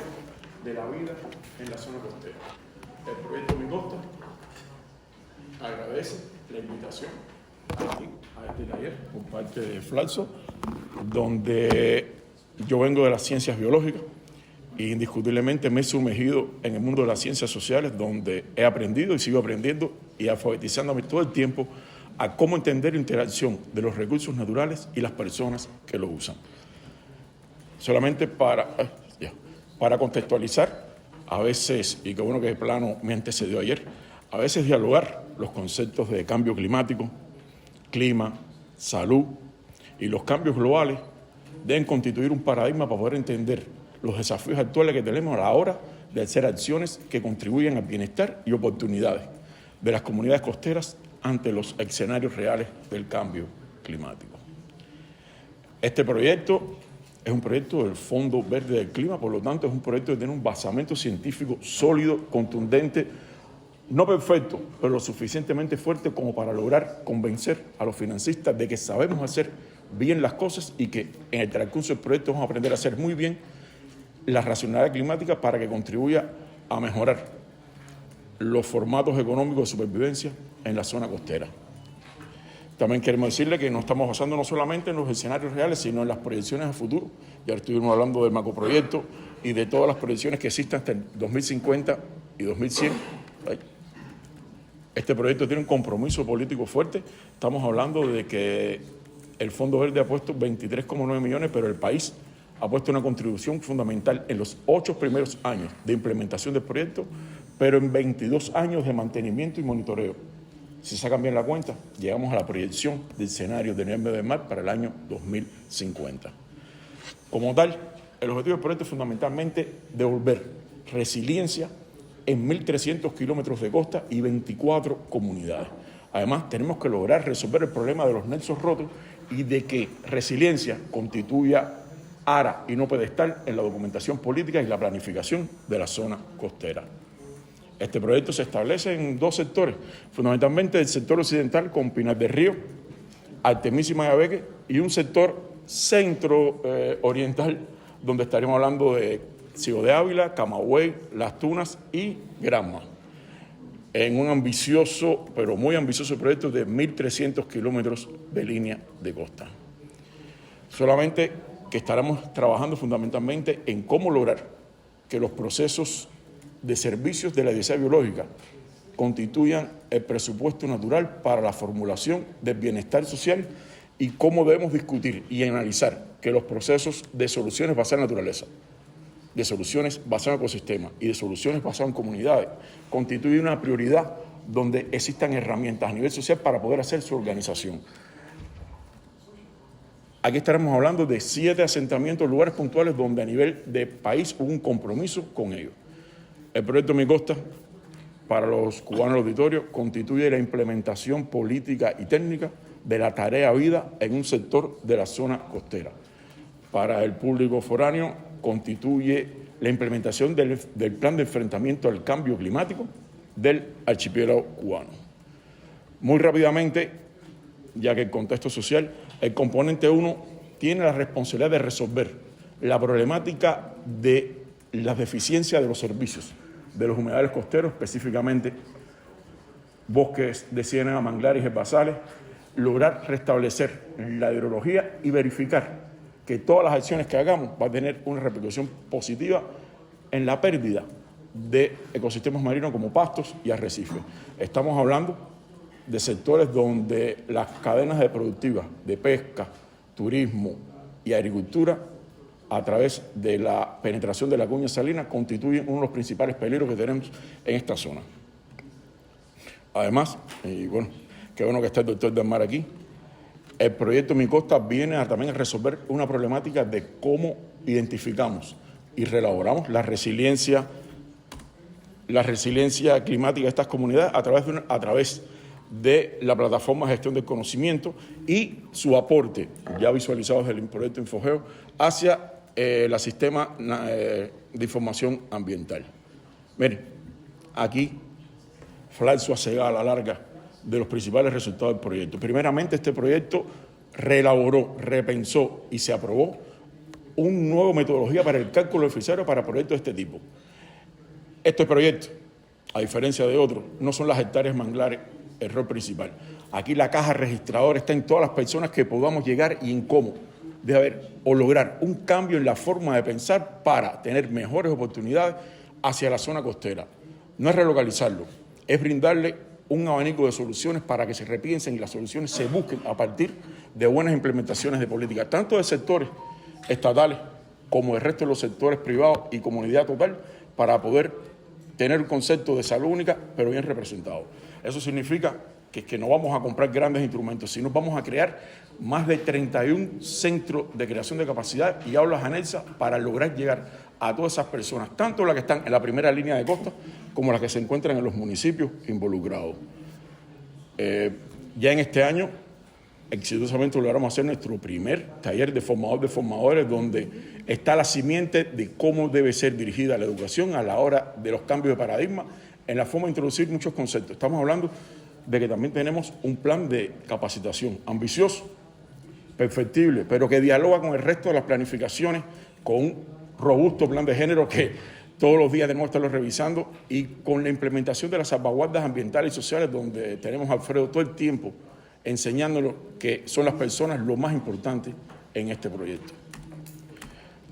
de la vida en la zona costera. El proyecto Mi Costa agradece la invitación aquí a este taller por parte de Flaxo, donde yo vengo de las ciencias biológicas y indiscutiblemente me he sumergido en el mundo de las ciencias sociales, donde he aprendido y sigo aprendiendo y alfabetizándome todo el tiempo a cómo entender la interacción de los recursos naturales y las personas que los usan. Solamente para contextualizar, a veces, y qué bueno que de plano me antecedió ayer, a veces dialogar los conceptos de cambio climático, clima, salud y los cambios globales deben constituir un paradigma para poder entender los desafíos actuales que tenemos a la hora de hacer acciones que contribuyan al bienestar y oportunidades de las comunidades costeras ante los escenarios reales del cambio climático. Este proyecto es un proyecto del Fondo Verde del Clima, por lo tanto es un proyecto que tiene un basamento científico sólido, contundente, no perfecto, pero lo suficientemente fuerte como para lograr convencer a los financistas de que sabemos hacer bien las cosas y que en el transcurso del proyecto vamos a aprender a hacer muy bien la racionalidad climática para que contribuya a mejorar los formatos económicos de supervivencia en la zona costera. También queremos decirle que no estamos basando no solamente en los escenarios reales, sino en las proyecciones a futuro. Ya estuvimos hablando del macroproyecto y de todas las proyecciones que existen hasta el 2050 y 2100. Este proyecto tiene un compromiso político fuerte. Estamos hablando de que el Fondo Verde ha puesto 23,9 millones, pero el país ha puesto una contribución fundamental en los 8 primeros años de implementación del proyecto, pero en 22 años de mantenimiento y monitoreo. Si sacan bien la cuenta, llegamos a la proyección del escenario de nivel del mar para el año 2050. Como tal, el objetivo del proyecto es fundamentalmente devolver resiliencia en 1.300 kilómetros de costa y 24 comunidades. Además, tenemos que lograr resolver el problema de los nexos rotos y de que resiliencia constituya ara y no pedestal en la documentación política y la planificación de la zona costera. Este proyecto se establece en 2 sectores, fundamentalmente el sector occidental con Pinar del Río, Artemísima y Abeque, y un sector centro-oriental donde estaríamos hablando de Ciego de Ávila, Camagüey, Las Tunas y Granma, en un ambicioso, pero muy ambicioso proyecto de 1.300 kilómetros de línea de costa. Solamente que estaremos trabajando fundamentalmente en cómo lograr que los procesos de servicios de la diversidad biológica constituyan el presupuesto natural para la formulación del bienestar social y cómo debemos discutir y analizar que los procesos de soluciones basadas en naturaleza, de soluciones basadas en ecosistemas y de soluciones basadas en comunidades constituyen una prioridad donde existan herramientas a nivel social para poder hacer su organización. Aquí estaremos hablando de 7 asentamientos, lugares puntuales donde a nivel de país hubo un compromiso con ellos. El proyecto Mi Costa, para los cubanos del auditorio, constituye la implementación política y técnica de la tarea vida en un sector de la zona costera. Para el público foráneo, constituye la implementación del plan de enfrentamiento al cambio climático del archipiélago cubano. Muy rápidamente, ya que el contexto social, el componente 1 tiene la responsabilidad de resolver la problemática de las deficiencias de los servicios de los humedales costeros, específicamente bosques de ciénaga, manglares y herbazales, lograr restablecer la hidrología y verificar que todas las acciones que hagamos van a tener una repercusión positiva en la pérdida de ecosistemas marinos como pastos y arrecifes. Estamos hablando de sectores donde las cadenas de productivas de pesca, turismo y agricultura, a través de la penetración de la cuña salina, constituyen uno de los principales peligros que tenemos en esta zona. Además, y bueno, qué bueno que está el doctor Del Mar aquí, el proyecto Mi Costa viene también a resolver una problemática de cómo identificamos y reelaboramos la resiliencia climática de estas comunidades a través de la plataforma de gestión del conocimiento y su aporte, ya visualizado desde el proyecto Infogeo, hacia el sistema de información ambiental. Miren, aquí Flaxo hace a la larga de los principales resultados del proyecto. Primeramente, este proyecto reelaboró, repensó y se aprobó una nueva metodología para el cálculo del frisario para proyectos de este tipo. Este proyecto, a diferencia de otros, no son las hectáreas manglares el rol principal. Aquí la caja registradora está en todas las personas que podamos llegar y en cómo de haber o lograr un cambio en la forma de pensar para tener mejores oportunidades hacia la zona costera. No es relocalizarlo, es brindarle un abanico de soluciones para que se repiensen y las soluciones se busquen a partir de buenas implementaciones de políticas, tanto de sectores estatales como del resto de los sectores privados y comunidad total, para poder tener un concepto de salud única, pero bien representado. Eso significa que no vamos a comprar grandes instrumentos, sino vamos a crear más de 31 centros de creación de capacidad y aulas anexas para lograr llegar a todas esas personas, tanto las que están en la primera línea de costa como las que se encuentran en los municipios involucrados. Ya en este año, exitosamente logramos hacer nuestro primer taller de formadores, donde está la simiente de cómo debe ser dirigida la educación a la hora de los cambios de paradigma en la forma de introducir muchos conceptos. Estamos hablando de que también tenemos un plan de capacitación ambicioso, perfectible, pero que dialoga con el resto de las planificaciones, con un robusto plan de género que todos los días tenemos que estarlo revisando, y con la implementación de las salvaguardas ambientales y sociales, donde tenemos a Alfredo todo el tiempo enseñándonos que son las personas lo más importante en este proyecto.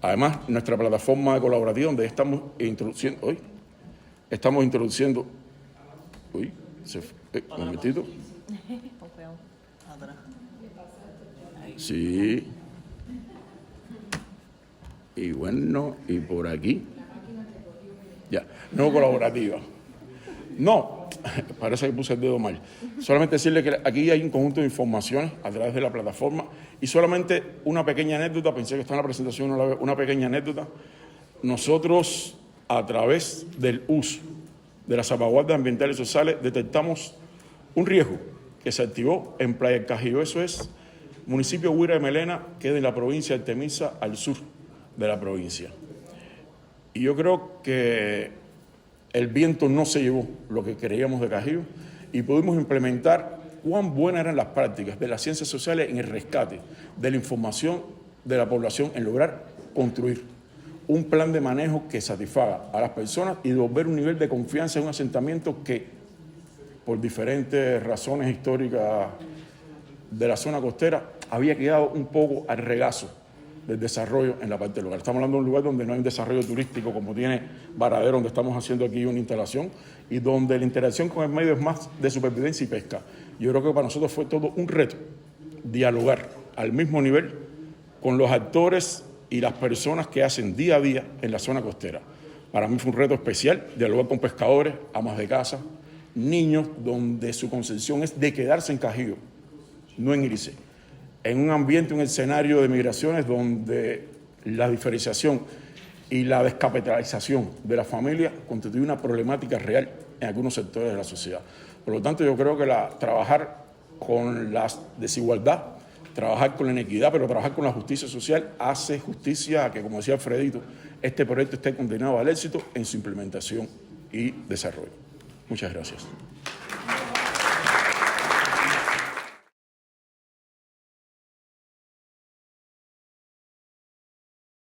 Además, nuestra plataforma colaborativa, donde estamos introduciendo un momentito. Sí. Y bueno, y por aquí. Ya, no colaborativa. No, parece que puse el dedo mal. Solamente decirle que aquí hay un conjunto de informaciones a través de la plataforma y solamente una pequeña anécdota, pensé que está en la presentación, no la veo, una pequeña anécdota. Nosotros, a través del uso de las salvaguardas ambientales y sociales, detectamos un riesgo que se activó en Playa del Cajío. Eso es municipio Huira de Melena, que es de la provincia de Artemisa, al sur de la provincia. Y yo creo que el viento no se llevó lo que creíamos de Cajío y pudimos implementar cuán buenas eran las prácticas de las ciencias sociales en el rescate de la información de la población, en lograr construir un plan de manejo que satisfaga a las personas y devolver un nivel de confianza en un asentamiento que, por diferentes razones históricas de la zona costera, había quedado un poco al regazo del desarrollo en la parte local. Estamos hablando de un lugar donde no hay un desarrollo turístico como tiene Varadero, donde estamos haciendo aquí una instalación, y donde la interacción con el medio es más de supervivencia y pesca. Yo creo que para nosotros fue todo un reto dialogar al mismo nivel con los actores y las personas que hacen día a día en la zona costera. Para mí fue un reto especial dialogar con pescadores, amas de casa, niños, donde su concepción es de quedarse en Cajío, no en irse. En un ambiente, un escenario de migraciones donde la diferenciación y la descapitalización de la familia constituye una problemática real en algunos sectores de la sociedad. Por lo tanto, yo creo que trabajar con la desigualdad, trabajar con la inequidad, pero trabajar con la justicia social hace justicia a que, como decía Alfredito, este proyecto esté condenado al éxito en su implementación y desarrollo. Muchas gracias.